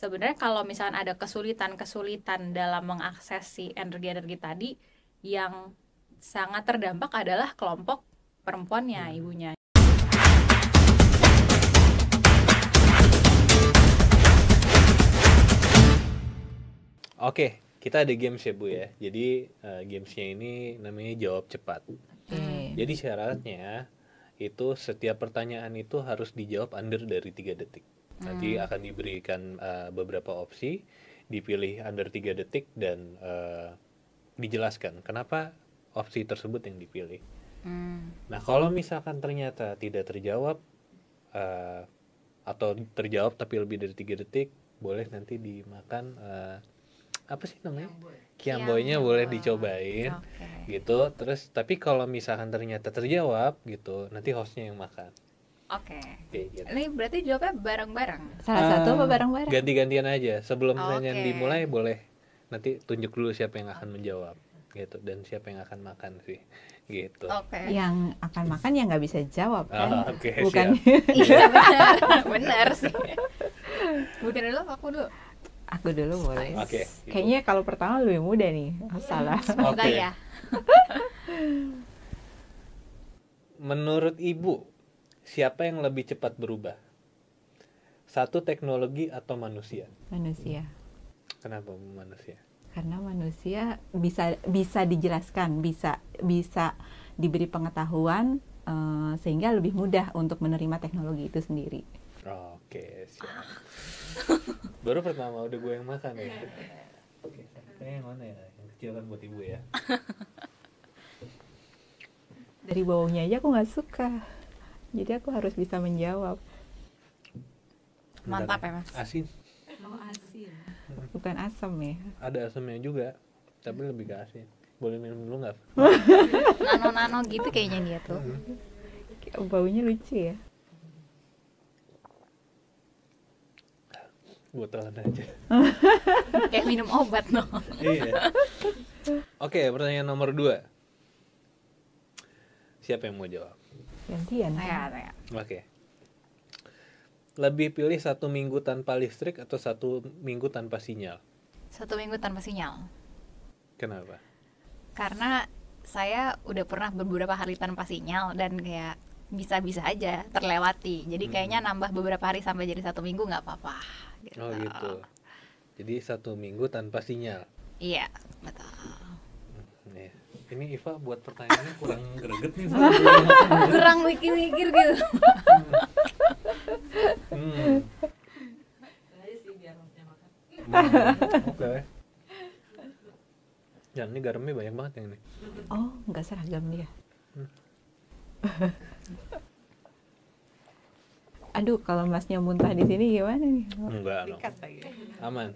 sebenarnya kalau misalkan ada kesulitan dalam mengakses si energi-energi tadi, yang sangat terdampak adalah kelompok perempuannya, ibunya. Oke, kita ada games ya Bu ya. Jadi gamesnya ini namanya jawab cepat. Jadi syaratnya itu setiap pertanyaan itu harus dijawab under dari 3 detik. Nanti akan diberikan beberapa opsi, dipilih under 3 detik dan dijelaskan kenapa opsi tersebut yang dipilih. Nah, kalau misalkan ternyata tidak terjawab atau terjawab tapi lebih dari 3 detik, boleh nanti dimakan apa sih namanya? Kiamboynya boleh dicobain. Gitu. Terus tapi kalau misalkan ternyata terjawab gitu, nanti hostnya yang makan. Oke. Gitu. Ini berarti jawabnya bareng-bareng. Salah satu apa bareng-bareng? Ganti-gantian aja. Sebelum pertanyaan Oke. dimulai boleh nanti tunjuk dulu siapa yang akan menjawab gitu dan siapa yang akan makan sih. Gitu. Oke. Yang akan makan yang nggak bisa jawab kan? Oke, Bukan. siap. Iya benar. Benar sih. Bukan dulu, aku dulu. Aku dulu boleh. Oke. Kayaknya kalau pertama lebih mudah nih. Salah. Semoga Oke. ya. Menurut Ibu, siapa yang lebih cepat berubah? Satu, teknologi atau manusia? Manusia. Kenapa manusia? Karena manusia bisa dijelaskan, bisa diberi pengetahuan sehingga lebih mudah untuk menerima teknologi itu sendiri. Oke, siap. Baru pertama udah gue yang makan ya. Oke, kayaknya yang mana ya? Yang kecil kan buat Ibu ya. Dari baunya aja aku nggak suka, jadi aku harus bisa menjawab. Mantap ya, Mas. Asin. Oh, asin. Bukan asam ya? Ada asamnya juga, tapi lebih ke asin. Boleh minum dulu nggak? Nano-nano gitu kayaknya dia tuh. Baunya lucu ya. Botolan aja. Kayak minum obat no. Iya. Oke, pertanyaan nomor 2. Siapa yang mau jawab? Gantian. Saya. Oke. Lebih pilih 1 minggu tanpa listrik atau 1 minggu tanpa sinyal? 1 minggu tanpa sinyal. Kenapa? Karena saya udah pernah beberapa hari tanpa sinyal dan kayak bisa-bisa aja terlewati. Jadi kayaknya nambah beberapa hari sampai jadi 1 minggu nggak apa-apa. Gitu. Oh gitu. Jadi 1 minggu tanpa sinyal. Iya, betul. Nih, ini Iva buat pertanyaannya kurang greget nih. Kurang mikir-mikir gitu. Oke. Ya, ini garamnya banyak banget yang ini. Oh, nggak seragam dia. Aduh, kalau masnya muntah di sini gimana nih? Enggak, no. Dikat lagi. Aman.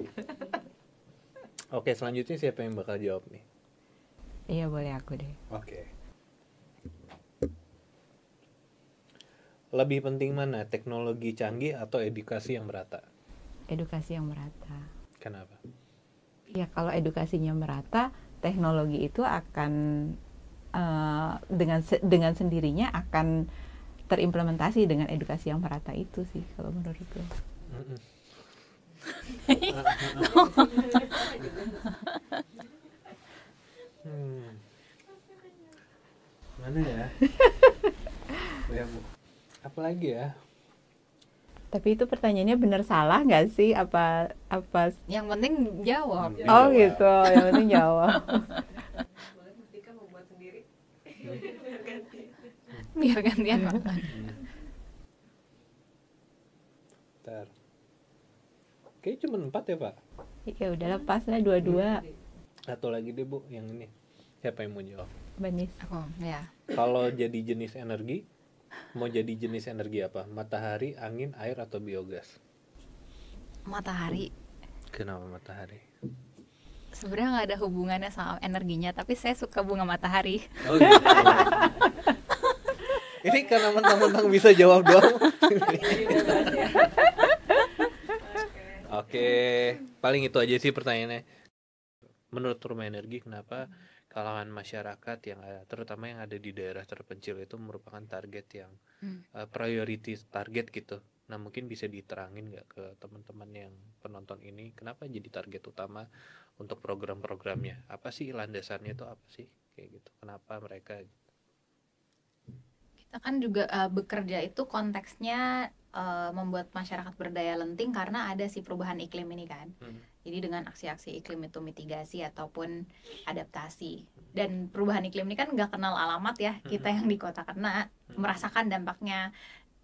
Oke, selanjutnya siapa yang bakal jawab nih? Iya, boleh aku deh. Oke. Lebih penting mana, teknologi canggih atau edukasi yang merata? Edukasi yang merata. Kenapa? Ya, kalau edukasinya merata, teknologi itu akan dengan sendirinya akan terimplementasi dengan edukasi yang merata itu sih kalau menurutku. Mana ya? Ya, Bu. Apa lagi ya? Tapi itu pertanyaannya benar salah nggak sih? Apa? Yang penting jawab. Oh gitu, yang penting jawab. Biar gantian makan. Bentar. Kayaknya cuma 4 ya, Pak? Ya udah lepas lah dua-dua. Satu lagi deh, Bu, yang ini. Siapa yang mau jawab? Banis. Aku, ya. Kalau jadi jenis energi, mau jadi jenis energi apa? Matahari, angin, air, atau biogas? Matahari. Kenapa matahari? Sebenarnya nggak ada hubungannya sama energinya, tapi saya suka bunga matahari. Oh gitu. Ini karena mentang-mentang bisa jawab doang. Oke, paling itu aja sih pertanyaannya. Menurut Rumah Energi, kenapa kalangan masyarakat yang terutama yang ada di daerah terpencil itu merupakan target yang priority target gitu Nah, mungkin bisa diterangin nggak ke teman-teman yang penonton ini, kenapa jadi target utama untuk program-programnya? Apa sih landasannya itu apa sih? Kayak gitu. Kenapa mereka? Kita kan juga bekerja itu konteksnya membuat masyarakat berdaya lenting karena ada si perubahan iklim ini kan. Jadi dengan aksi-aksi iklim itu mitigasi ataupun adaptasi. Dan perubahan iklim ini kan nggak kenal alamat ya, kita yang di kota kena merasakan dampaknya.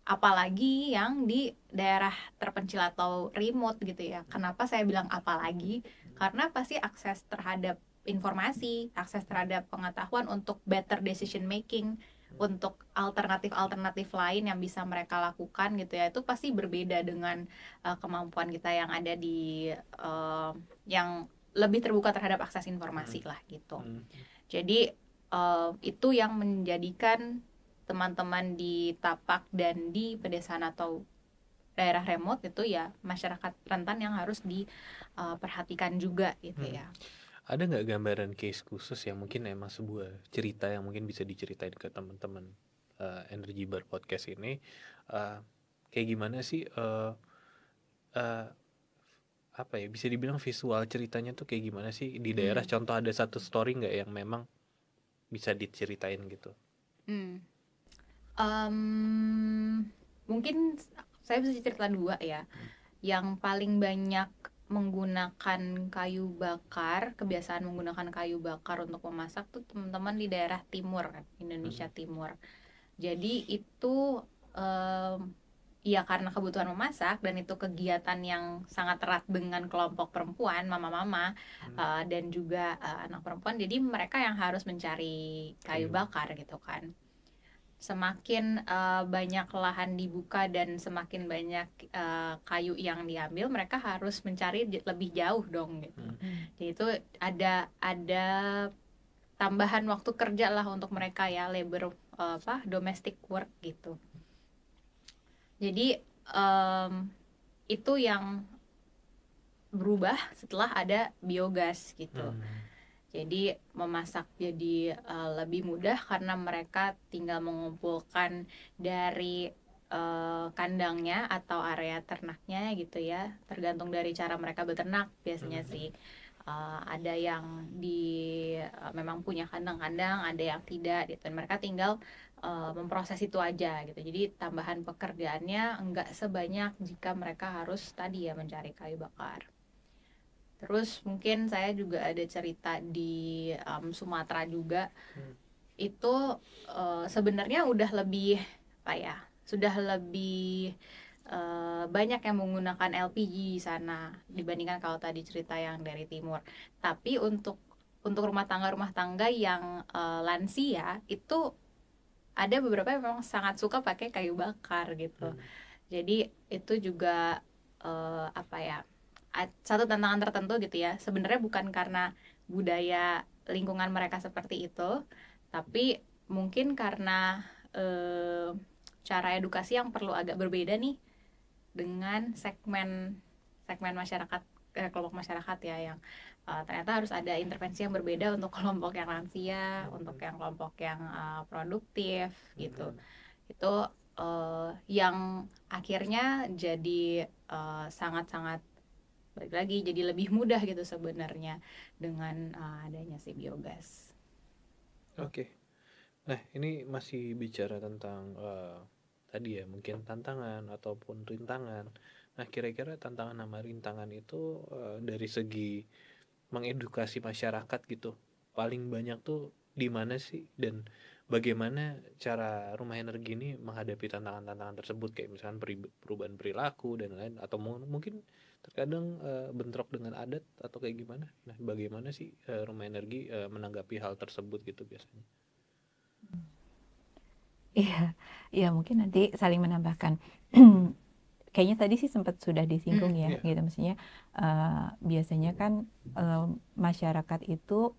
Apalagi yang di daerah terpencil atau remote gitu ya. Kenapa saya bilang apalagi? Karena pasti akses terhadap informasi, akses terhadap pengetahuan untuk better decision making, untuk alternatif-alternatif lain yang bisa mereka lakukan gitu ya, itu pasti berbeda dengan kemampuan kita yang ada di yang lebih terbuka terhadap akses informasi lah gitu. Jadi itu yang menjadikan teman-teman di tapak dan di pedesaan atau daerah remote itu ya masyarakat rentan yang harus diperhatikan juga gitu ya. Ada nggak gambaran case khusus yang mungkin emang sebuah cerita yang mungkin bisa diceritain ke teman-teman Energy Bar Podcast ini, kayak gimana sih apa ya, bisa dibilang visual ceritanya tuh kayak gimana sih di daerah? Contoh ada satu story nggak yang memang bisa diceritain gitu? Mungkin saya bisa cerita dua ya. Yang paling banyak menggunakan kayu bakar, kebiasaan menggunakan kayu bakar untuk memasak tuh teman-teman di daerah timur kan, Indonesia Timur. Jadi itu ya karena kebutuhan memasak dan itu kegiatan yang sangat erat dengan kelompok perempuan, mama-mama dan juga anak perempuan. Jadi mereka yang harus mencari kayu bakar gitu kan. Semakin banyak lahan dibuka dan semakin banyak kayu yang diambil, mereka harus mencari lebih jauh dong gitu. Jadi itu ada tambahan waktu kerja lah untuk mereka ya, labor domestic work gitu. Jadi itu yang berubah setelah ada biogas gitu. Jadi memasak jadi lebih mudah karena mereka tinggal mengumpulkan dari kandangnya atau area ternaknya gitu ya. Tergantung dari cara mereka beternak biasanya sih. Ada yang memang punya kandang-kandang, ada yang tidak gitu. Dan mereka tinggal memproses itu aja gitu. Jadi tambahan pekerjaannya enggak sebanyak jika mereka harus tadi ya mencari kayu bakar. Terus mungkin saya juga ada cerita di Sumatera juga. Itu sebenarnya udah lebih sudah lebih banyak yang menggunakan LPG di sana dibandingkan kalau tadi cerita yang dari timur. Tapi untuk rumah tangga yang lansia itu ada beberapa yang memang sangat suka pakai kayu bakar gitu. Jadi itu juga satu tantangan tertentu gitu ya. Sebenarnya bukan karena budaya lingkungan mereka seperti itu, tapi mungkin karena cara edukasi yang perlu agak berbeda nih dengan segmen masyarakat, kelompok masyarakat ya, yang ternyata harus ada intervensi yang berbeda untuk kelompok yang lansia, untuk yang kelompok yang produktif gitu. Itu yang akhirnya jadi sangat-sangat balik lagi jadi lebih mudah gitu sebenarnya dengan adanya si biogas. Oke. Nah, ini masih bicara tentang tadi ya mungkin tantangan ataupun rintangan. Nah, kira-kira tantangan sama rintangan itu dari segi mengedukasi masyarakat gitu, paling banyak tuh di mana sih, dan bagaimana cara Rumah Energi ini menghadapi tantangan-tantangan tersebut, kayak misalkan perubahan perilaku dan lain, atau mungkin terkadang bentrok dengan adat atau kayak gimana. Nah, bagaimana sih Rumah Energi menanggapi hal tersebut gitu biasanya? Iya, mungkin nanti saling menambahkan. Kayaknya tadi sih sempat sudah disinggung ya, gitu. Maksudnya biasanya kan masyarakat itu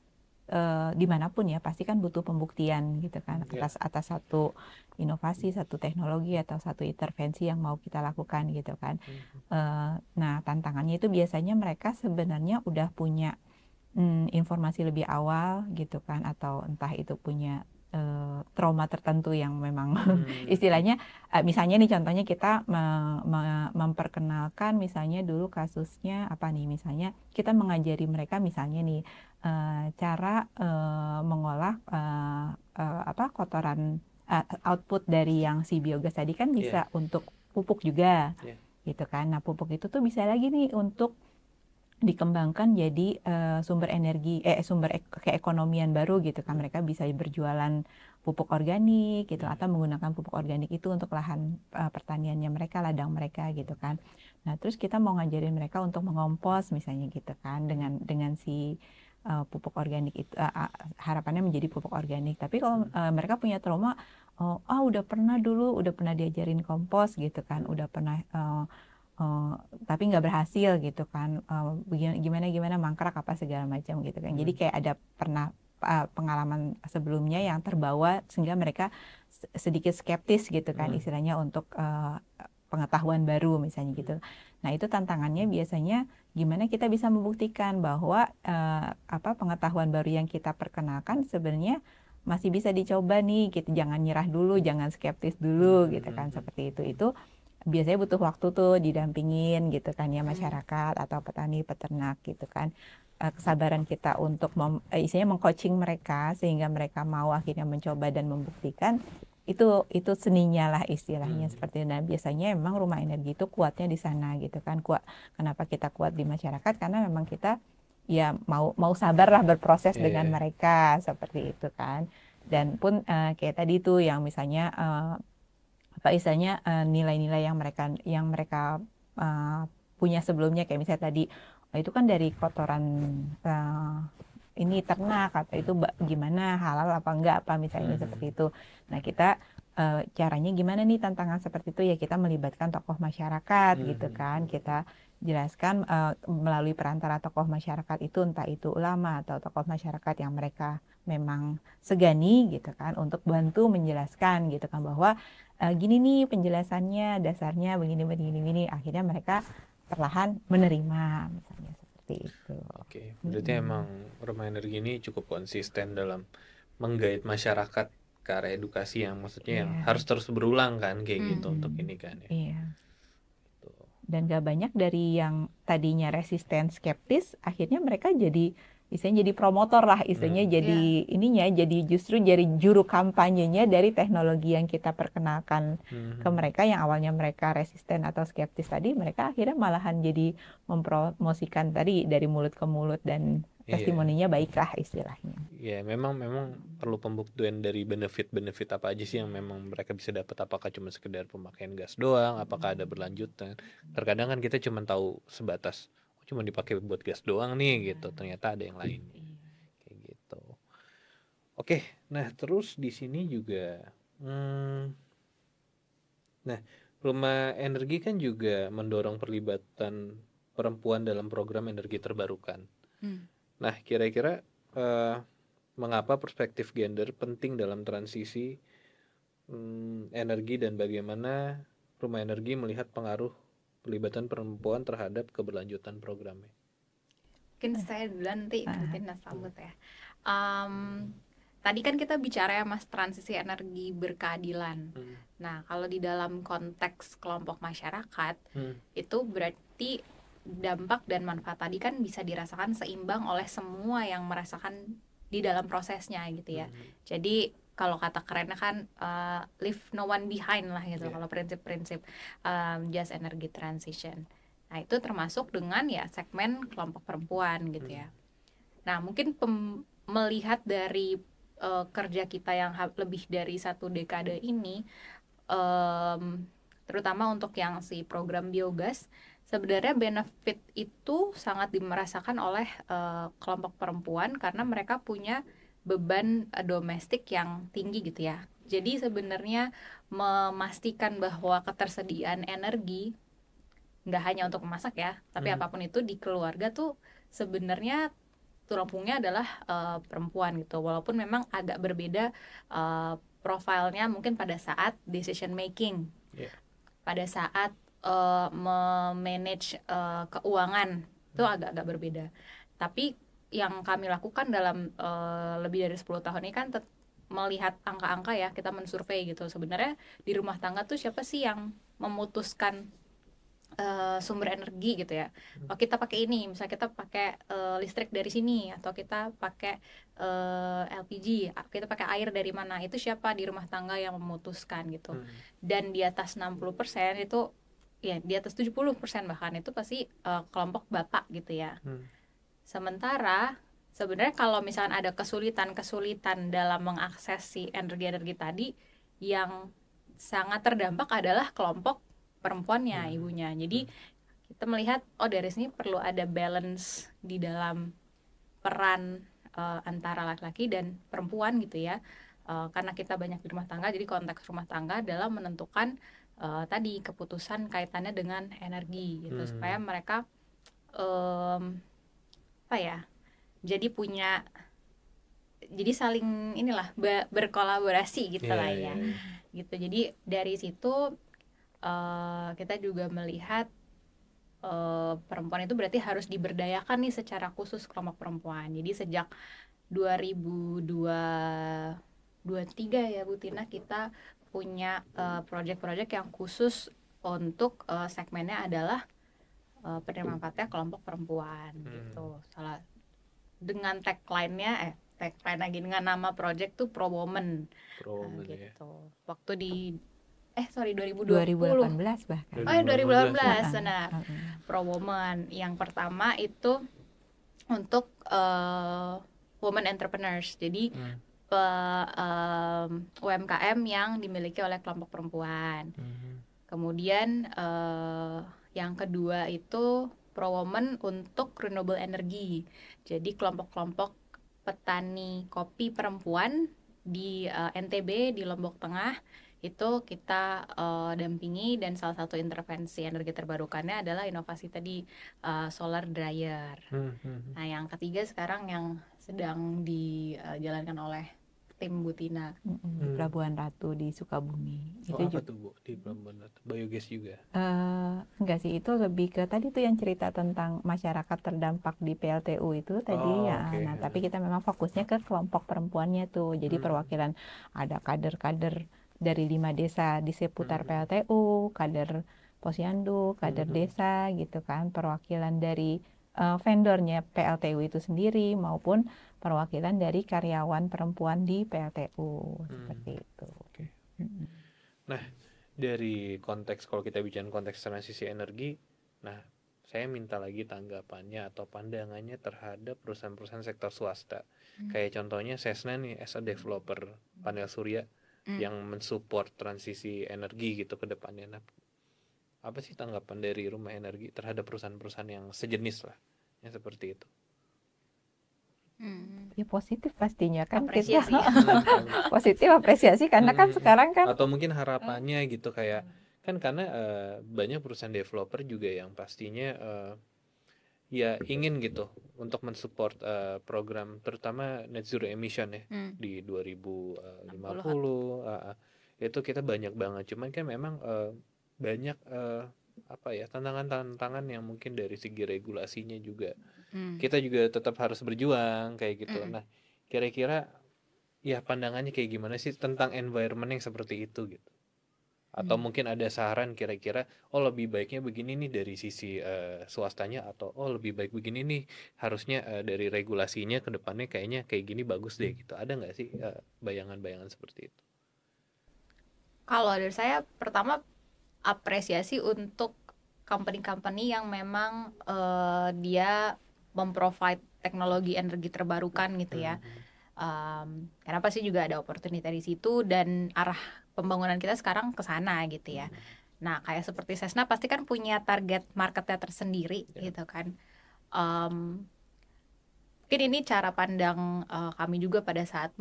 dimanapun ya pasti kan butuh pembuktian gitu kan atas satu inovasi, satu teknologi atau satu intervensi yang mau kita lakukan gitu kan. Nah, tantangannya itu biasanya mereka sebenarnya udah punya informasi lebih awal gitu kan, atau entah itu punya trauma tertentu yang memang istilahnya misalnya nih contohnya kita memperkenalkan misalnya dulu kasusnya apa nih, misalnya kita mengajari mereka misalnya nih cara mengolah kotoran output dari yang si biogas tadi kan bisa untuk pupuk juga gitu kan. Nah pupuk itu tuh bisa lagi nih untuk dikembangkan jadi sumber energi sumber keekonomian baru gitu kan. Mereka bisa berjualan pupuk organik gitu atau menggunakan pupuk organik itu untuk lahan pertaniannya mereka, ladang mereka gitu kan. Nah terus kita mau ngajarin mereka untuk mengompos misalnya gitu kan dengan si pupuk organik itu harapannya menjadi pupuk organik. Tapi kalau mereka punya trauma, udah pernah diajarin kompos gitu kan, udah pernah tapi nggak berhasil gitu kan, gimana mangkrak apa segala macam gitu kan. Jadi kayak ada pernah pengalaman sebelumnya yang terbawa sehingga mereka sedikit skeptis gitu kan istilahnya untuk pengetahuan baru misalnya gitu. Nah itu tantangannya biasanya gimana kita bisa membuktikan bahwa pengetahuan baru yang kita perkenalkan sebenarnya masih bisa dicoba nih gitu, jangan nyerah dulu, jangan skeptis dulu gitu kan, seperti itu biasanya butuh waktu tuh didampingin gitu kan ya masyarakat atau petani peternak gitu kan. Kesabaran kita untuk istilahnya mengcoaching mereka sehingga mereka mau akhirnya mencoba dan membuktikan itu seninya lah istilahnya seperti itu. Nah biasanya memang rumah energi itu kuatnya di sana gitu kan. Kenapa kita kuat di masyarakat, karena memang kita ya mau sabar lah berproses dengan mereka seperti itu kan. Dan pun kayak tadi tuh yang misalnya istilahnya nilai-nilai yang mereka punya sebelumnya, kayak misalnya tadi itu kan dari kotoran ini ternak atau itu gimana halal apa enggak apa misalnya seperti itu. Nah kita caranya gimana nih, tantangan seperti itu ya kita melibatkan tokoh masyarakat gitu kan, kita jelaskan melalui perantara tokoh masyarakat itu, entah itu ulama atau tokoh masyarakat yang mereka memang segani gitu kan, untuk bantu menjelaskan gitu kan bahwa gini nih penjelasannya, dasarnya begini, akhirnya mereka perlahan menerima misalnya seperti itu. Oke, berarti emang rumah energi ini cukup konsisten dalam menggait masyarakat ke arah edukasi yang maksudnya yang harus terus berulang kan kayak gitu untuk ini kan ya. Iya. Dan gak banyak dari yang tadinya resisten skeptis, akhirnya mereka jadi istilahnya jadi promotor lah istilahnya, jadi ininya jadi justru jadi juru kampanyenya dari teknologi yang kita perkenalkan ke mereka. Yang awalnya mereka resisten atau skeptis tadi, mereka akhirnya malahan jadi mempromosikan tadi dari mulut ke mulut dan testimoninya baiklah istilahnya. Ya memang perlu pembuktian dari benefit apa aja sih yang memang mereka bisa dapat, apakah cuma sekedar pemakaian gas doang, apakah ada berlanjutan. Terkadang kan kita cuma tahu sebatas cuma dipakai buat gas doang nih gitu, ternyata ada yang lain kayak gitu. Oke, nah terus di sini juga nah rumah energi kan juga mendorong perlibatan perempuan dalam program energi terbarukan. Nah kira-kira mengapa perspektif gender penting dalam transisi energi dan bagaimana rumah energi melihat pengaruh pelibatan perempuan terhadap keberlanjutan programnya? Mungkin saya duluan nanti ikutin Mas Sambut ya. Tadi kan kita bicara ya Mas, transisi energi berkeadilan. Nah kalau di dalam konteks kelompok masyarakat itu berarti dampak dan manfaat tadi kan bisa dirasakan seimbang oleh semua yang merasakan di dalam prosesnya gitu ya. Jadi kalau kata kerennya kan leave no one behind lah gitu. Kalau prinsip-prinsip just energy transition. Nah itu termasuk dengan ya segmen kelompok perempuan gitu ya. Nah mungkin melihat dari kerja kita yang lebih dari 1 dekade ini, terutama untuk yang si program biogas, sebenarnya benefit itu sangat dimerasakan oleh kelompok perempuan karena mereka punya beban domestik yang tinggi gitu ya. Jadi sebenarnya memastikan bahwa ketersediaan energi nggak hanya untuk memasak ya, tapi apapun itu di keluarga tuh sebenarnya tulang punggungnya adalah perempuan gitu. Walaupun memang agak berbeda profilnya mungkin pada saat decision making, pada saat memanage keuangan itu agak-agak berbeda. Tapi yang kami lakukan dalam lebih dari 10 tahun ini kan melihat angka-angka ya, kita mensurvei gitu. Sebenarnya di rumah tangga tuh siapa sih yang memutuskan sumber energi gitu ya. Oh, kita pakai ini, misalnya kita pakai listrik dari sini, atau kita pakai LPG, kita pakai air dari mana, itu siapa di rumah tangga yang memutuskan gitu. Dan di atas 60% itu, ya di atas 70% bahkan itu pasti kelompok bapak gitu ya. Sementara sebenarnya kalau misalnya ada kesulitan dalam mengakses si energi-energi tadi, yang sangat terdampak adalah kelompok perempuannya, ibunya. Jadi kita melihat dari sini perlu ada balance di dalam peran antara laki-laki dan perempuan gitu ya. Karena kita banyak di rumah tangga, jadi konteks rumah tangga adalah menentukan tadi keputusan kaitannya dengan energi gitu, supaya mereka apa ya, jadi saling inilah berkolaborasi gitu lah ya. Gitu. Jadi dari situ kita juga melihat perempuan itu berarti harus diberdayakan nih secara khusus kelompok perempuan. Jadi sejak 2023 ya Bu Tina, kita punya proyek-proyek yang khusus untuk segmennya adalah penerima manfaatnya kelompok perempuan gitu. Salah dengan tagline-nya tagline lagi dengan nama project tuh Pro Woman. Gitu. Ya. Waktu di 2018 bahkan. 2018 benar. Pro Woman yang pertama itu untuk women entrepreneurs. Jadi UMKM yang dimiliki oleh kelompok perempuan. Kemudian yang kedua itu Pro Woman untuk renewable energy. Jadi kelompok-kelompok petani kopi perempuan di NTB, di Lombok Tengah, itu kita dampingi, dan salah satu intervensi energi terbarukannya adalah inovasi tadi solar dryer. Nah, yang ketiga sekarang yang sedang dijalankan oleh tim Bu Tina di Pelabuhan Ratu di Sukabumi. Itu apa tuh Bu di Pelabuhan Ratu? Biogas juga? Enggak sih, itu lebih ke tadi tuh yang cerita tentang masyarakat terdampak di PLTU itu tadi ya. Okay. Nah, tapi kita memang fokusnya ke kelompok perempuannya tuh. Jadi perwakilan ada kader-kader dari 5 desa di seputar PLTU, kader posyandu, kader desa gitu kan, perwakilan dari vendornya PLTU itu sendiri maupun perwakilan dari karyawan perempuan di PLTU seperti itu. Okay. Nah, dari konteks, kalau kita bicara konteks transisi energi, nah saya minta lagi tanggapannya atau pandangannya terhadap perusahaan-perusahaan sektor swasta. Kayak contohnya Sesna nih, as a developer panel surya yang mensupport transisi energi gitu ke depannya. Nah, apa sih tanggapan dari Rumah Energi terhadap perusahaan-perusahaan yang sejenis lah, yang seperti itu? Ya positif pastinya kan, apresiasi. Kita positif apresiasi karena kan sekarang kan, atau mungkin harapannya gitu, kayak kan karena banyak perusahaan developer juga yang pastinya ya ingin gitu untuk mensupport program terutama net zero emission ya di 2050 itu kita banyak banget, cuman kan memang banyak tantangan-tantangan yang mungkin dari segi regulasinya juga kita juga tetap harus berjuang kayak gitu. Nah, kira-kira ya pandangannya kayak gimana sih tentang environment yang seperti itu gitu? Atau mungkin ada saran kira-kira lebih baiknya begini nih dari sisi swastanya, atau lebih baik begini nih harusnya dari regulasinya ke depannya kayaknya kayak gini bagus deh gitu. Ada nggak sih bayangan-bayangan seperti itu? Kalau dari saya, pertama apresiasi untuk company-company yang memang dia memprovide teknologi energi terbarukan gitu ya. Karena pasti juga ada opportunity di situ, dan arah pembangunan kita sekarang ke sana gitu ya. Nah, kayak seperti Sesna pasti kan punya target marketnya tersendiri gitu kan. Mungkin ini cara pandang kami juga pada saat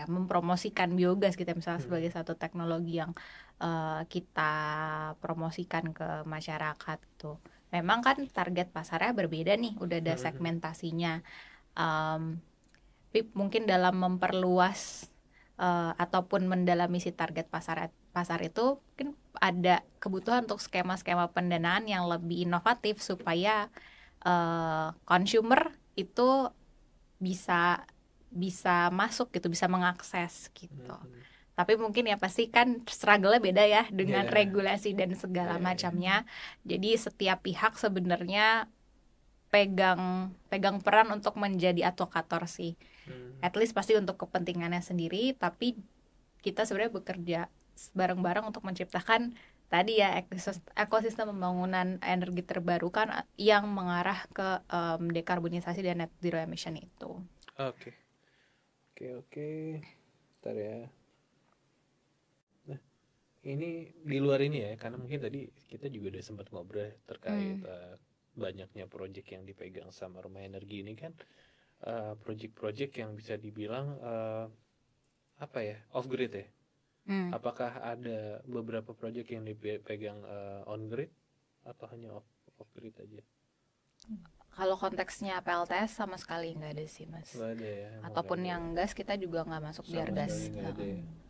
mempromosikan biogas gitu, misalnya sebagai satu teknologi yang kita promosikan ke masyarakat gitu. Memang kan target pasarnya berbeda nih, udah ada segmentasinya. Mungkin dalam memperluas ataupun mendalami si target pasar itu, mungkin ada kebutuhan untuk skema-skema pendanaan yang lebih inovatif supaya consumer itu bisa bisa masuk gitu, bisa mengakses gitu. Tapi mungkin ya pasti kan struggle-nya beda ya dengan regulasi dan segala macamnya. Jadi setiap pihak sebenarnya pegang peran untuk menjadi advokator sih. At least pasti untuk kepentingannya sendiri, tapi kita sebenarnya bekerja bareng-bareng untuk menciptakan tadi ya ekosistem pembangunan energi terbarukan yang mengarah ke dekarbonisasi dan net zero emission itu. Oke. Bentar ya. Nah, ini di luar ini ya, karena mungkin tadi kita juga udah sempat ngobrol terkait banyaknya proyek yang dipegang sama Rumah Energi ini kan, proyek-proyek yang bisa dibilang apa ya, off grid ya. Apakah ada beberapa proyek yang dipegang on grid atau hanya off grid aja? Kalau konteksnya PLTS sama sekali nggak ada sih mas. Nggak ada ya. Ataupun yang gas kita juga nggak masuk biar gas. Ya.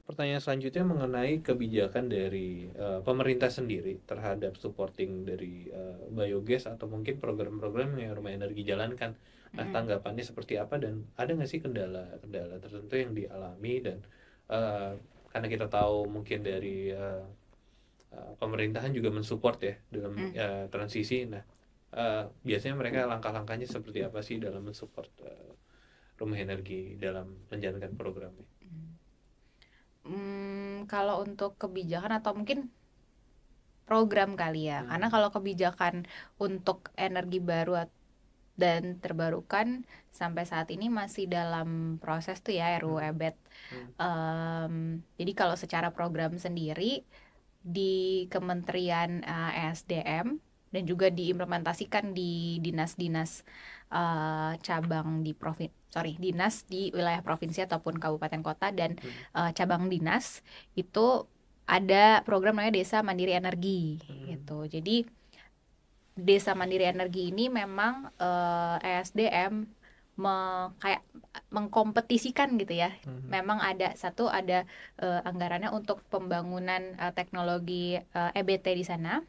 Pertanyaan selanjutnya mengenai kebijakan dari pemerintah sendiri terhadap supporting dari biogas atau mungkin program-program yang Rumah Energi jalankan. Nah, tanggapannya seperti apa dan ada nggak sih kendala-kendala tertentu yang dialami dan karena kita tahu mungkin dari pemerintahan juga mensupport ya dalam transisi. Nah, biasanya mereka langkah-langkahnya seperti apa sih dalam mensupport Rumah Energi dalam menjalankan programnya? Kalau untuk kebijakan atau mungkin program kali ya, karena kalau kebijakan untuk energi baru dan terbarukan sampai saat ini masih dalam proses tuh ya RUU EBET. Jadi kalau secara program sendiri di Kementerian ESDM dan juga diimplementasikan di dinas-dinas cabang di dinas di wilayah provinsi ataupun kabupaten kota dan cabang dinas itu ada program namanya Desa Mandiri Energi gitu. Jadi Desa Mandiri Energi ini memang ESDM kayak mengkompetisikan gitu ya. Memang ada anggarannya untuk pembangunan teknologi EBT di sana.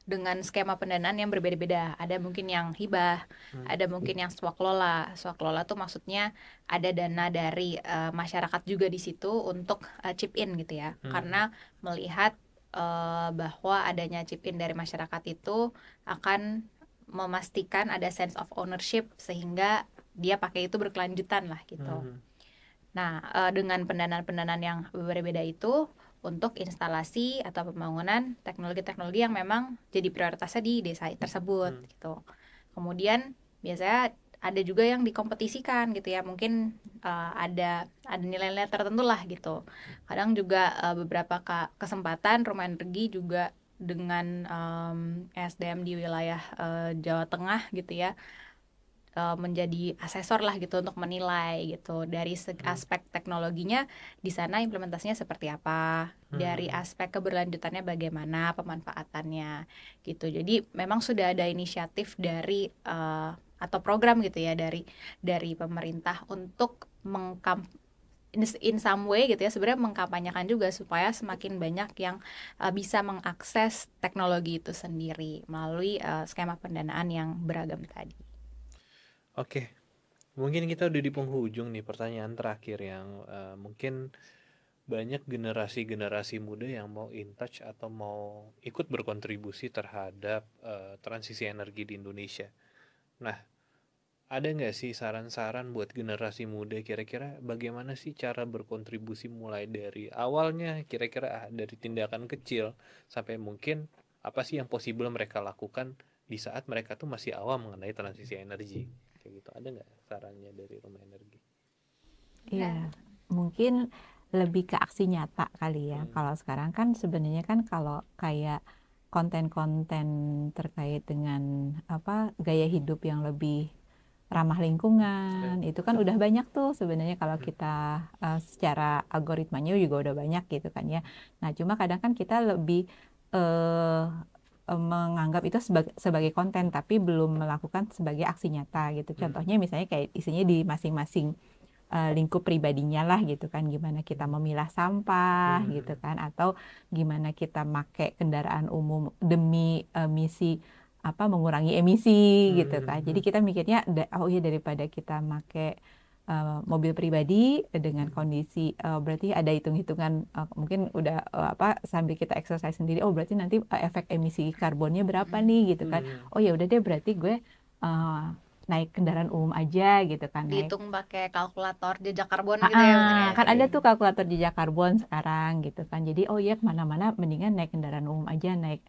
Dengan skema pendanaan yang berbeda-beda. Ada mungkin yang hibah, ada mungkin yang swaklola. Swaklola tuh maksudnya ada dana dari masyarakat juga di situ untuk chip in gitu ya. Karena melihat bahwa adanya chip in dari masyarakat itu akan memastikan ada sense of ownership sehingga dia pakai itu berkelanjutan lah gitu. Nah, dengan pendanaan-pendanaan yang berbeda itu untuk instalasi atau pembangunan teknologi-teknologi yang memang jadi prioritasnya di desa tersebut gitu. Kemudian biasanya ada juga yang dikompetisikan gitu ya, mungkin ada nilai-nilai tertentu lah gitu. Kadang juga beberapa kesempatan Rumah Energi juga dengan SDM di wilayah Jawa Tengah gitu ya, menjadi asesor lah gitu untuk menilai gitu dari aspek teknologinya di sana implementasinya seperti apa, dari aspek keberlanjutannya bagaimana pemanfaatannya gitu. Jadi memang sudah ada inisiatif dari atau program gitu ya dari pemerintah untuk in some way gitu ya, sebenarnya mengkampanyekan juga supaya semakin banyak yang bisa mengakses teknologi itu sendiri melalui skema pendanaan yang beragam tadi. Oke, mungkin kita udah di penghujung nih. Pertanyaan terakhir yang mungkin banyak generasi muda yang mau in touch atau mau ikut berkontribusi terhadap transisi energi di Indonesia. Nah, ada nggak sih saran-saran buat generasi muda kira-kira bagaimana sih cara berkontribusi mulai dari awalnya, kira-kira dari tindakan kecil sampai mungkin apa sih yang possible mereka lakukan di saat mereka tuh masih awam mengenai transisi energi? Gitu. Ada nggak sarannya dari Rumah Energi? Iya, mungkin lebih ke aksi nyata kali ya. Kalau sekarang kan sebenarnya kan kalau kayak konten-konten terkait dengan gaya hidup yang lebih ramah lingkungan itu kan udah banyak tuh sebenarnya kalau kita secara algoritmanya juga udah banyak gitu kan ya. Nah cuma kadang kan kita lebih menganggap itu sebagai konten tapi belum melakukan sebagai aksi nyata gitu. Contohnya misalnya kayak isinya di masing-masing lingkup pribadinya lah gitu kan, gimana kita memilah sampah gitu kan, atau gimana kita pakai kendaraan umum demi misi mengurangi emisi gitu kan. Jadi kita mikirnya oh ya daripada kita pakai mobil pribadi dengan kondisi berarti ada hitung-hitungan mungkin udah sambil kita exercise sendiri, oh berarti nanti efek emisi karbonnya berapa nih gitu kan. Oh ya udah deh berarti gue naik kendaraan umum aja gitu kan. Dihitung pakai kalkulator jejak karbon gitu ya. Kan ada tuh kalkulator jejak karbon sekarang gitu kan. Jadi oh ya kemana-mana mendingan naik kendaraan umum aja, naik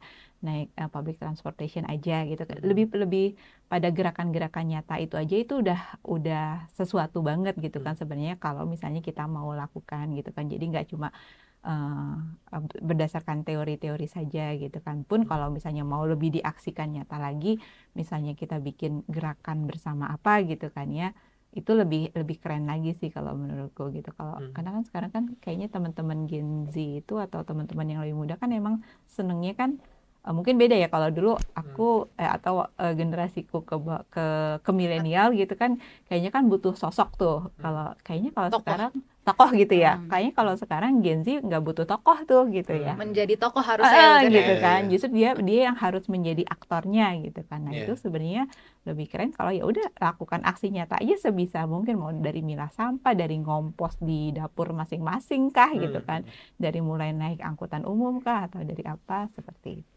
public transportation aja gitu. Lebih pada gerakan-gerakan nyata itu aja itu udah sesuatu banget gitu kan sebenarnya kalau misalnya kita mau lakukan gitu kan. Jadi nggak cuma berdasarkan teori-teori saja gitu kan. Pun kalau misalnya mau lebih diaksikan nyata lagi, misalnya kita bikin gerakan bersama apa gitu kan ya, itu lebih keren lagi sih kalau menurutku gitu. Kalau karena kan sekarang kan kayaknya teman-teman Gen Z itu atau teman-teman yang lebih muda kan emang senengnya kan mungkin beda ya kalau dulu aku atau generasiku ke milenial gitu kan kayaknya kan butuh sosok tuh. Kalau sekarang tokoh gitu ya. Kayaknya kalau sekarang Gen Z nggak butuh tokoh tuh gitu ya. Menjadi tokoh harusnya gitu kan. Justru dia yang harus menjadi aktornya gitu kan. Nah, itu sebenarnya lebih keren kalau ya udah lakukan aksi nyata aja sebisa mungkin, mau dari milah sampah, dari ngompos di dapur masing-masing kah gitu kan. Dari mulai naik angkutan umum kah atau dari apa seperti itu.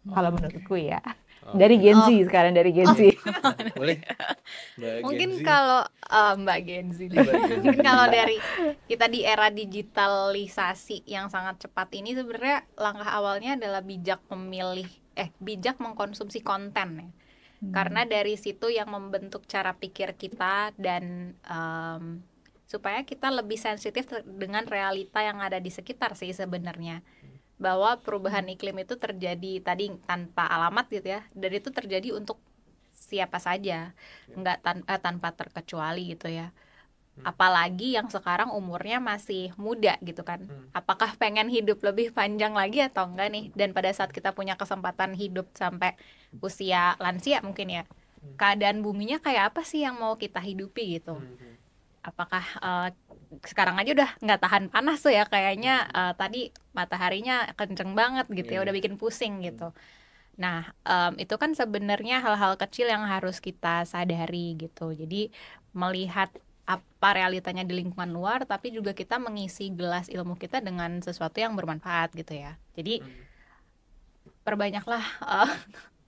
Kalau menurutku ya. Dari Gen Z sekarang, dari Gen Z. Boleh. Mungkin kalau Mbak Gen Z. Mungkin kalau dari kita di era digitalisasi yang sangat cepat ini sebenarnya langkah awalnya adalah bijak mengkonsumsi konten ya. Karena dari situ yang membentuk cara pikir kita dan supaya kita lebih sensitif dengan realita yang ada di sekitar sih sebenarnya. Bahwa perubahan iklim itu terjadi tadi tanpa alamat gitu ya, dan itu terjadi untuk siapa saja, nggak tanpa terkecuali gitu ya. Apalagi yang sekarang umurnya masih muda gitu kan, apakah pengen hidup lebih panjang lagi atau enggak nih? Dan pada saat kita punya kesempatan hidup sampai usia lansia mungkin ya, keadaan buminya kayak apa sih yang mau kita hidupi gitu? Apakah sekarang aja udah nggak tahan panas tuh ya kayaknya, tadi mataharinya kenceng banget gitu ya, udah bikin pusing gitu. Nah itu kan sebenarnya hal-hal kecil yang harus kita sadari gitu. Jadi melihat apa realitanya di lingkungan luar, tapi juga kita mengisi gelas ilmu kita dengan sesuatu yang bermanfaat gitu ya. Jadi perbanyaklah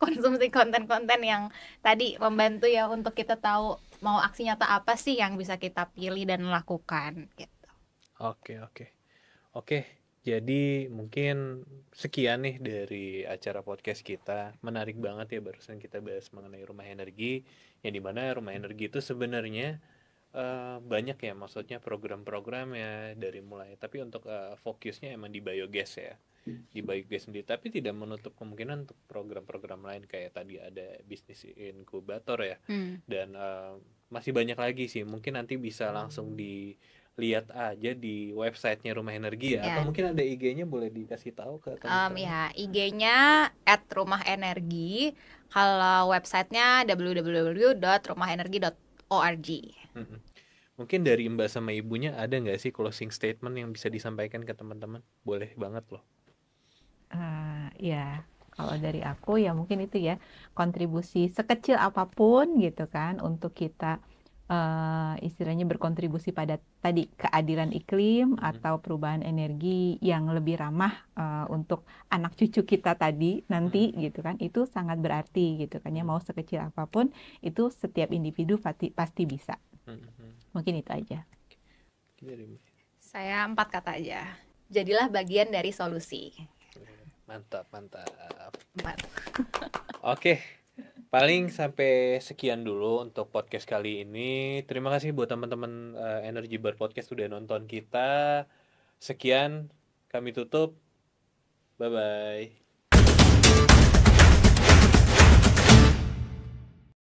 konsumsi konten-konten yang tadi membantu ya untuk kita tahu mau aksi nyata apa sih yang bisa kita pilih dan lakukan gitu. Oke. Jadi mungkin sekian nih dari acara podcast kita. Menarik banget ya barusan kita bahas mengenai rumah energi, yang dimana rumah energi itu sebenarnya banyak ya, maksudnya program-programnya dari mulai, tapi untuk fokusnya emang di biogas ya, di biogas sendiri, tapi tidak menutup kemungkinan untuk program-program lain kayak tadi ada bisnis inkubator ya, dan masih banyak lagi sih. Mungkin nanti bisa langsung dilihat aja di websitenya Rumah Energi ya, atau mungkin ada IG-nya boleh dikasih tahu ke teman-teman. Ya, IG-nya @rumahenergi. Kalau websitenya www.rumahenergi.org. Mungkin dari Mbak sama Ibunya ada nggak sih closing statement yang bisa disampaikan ke teman-teman? Boleh banget loh. Ya, kalau dari aku ya mungkin itu ya, kontribusi sekecil apapun gitu kan untuk kita istilahnya berkontribusi pada tadi keadilan iklim atau perubahan energi yang lebih ramah untuk anak cucu kita tadi nanti gitu kan, itu sangat berarti gitu kan ya. Mau sekecil apapun itu setiap individu pasti bisa. Mungkin itu aja. Saya 4 kata aja. Jadilah bagian dari solusi. Mantap. Oke, paling sampai sekian dulu untuk podcast kali ini. Terima kasih buat teman-teman Energy Bar Podcast sudah nonton kita. Sekian, kami tutup. Bye-bye.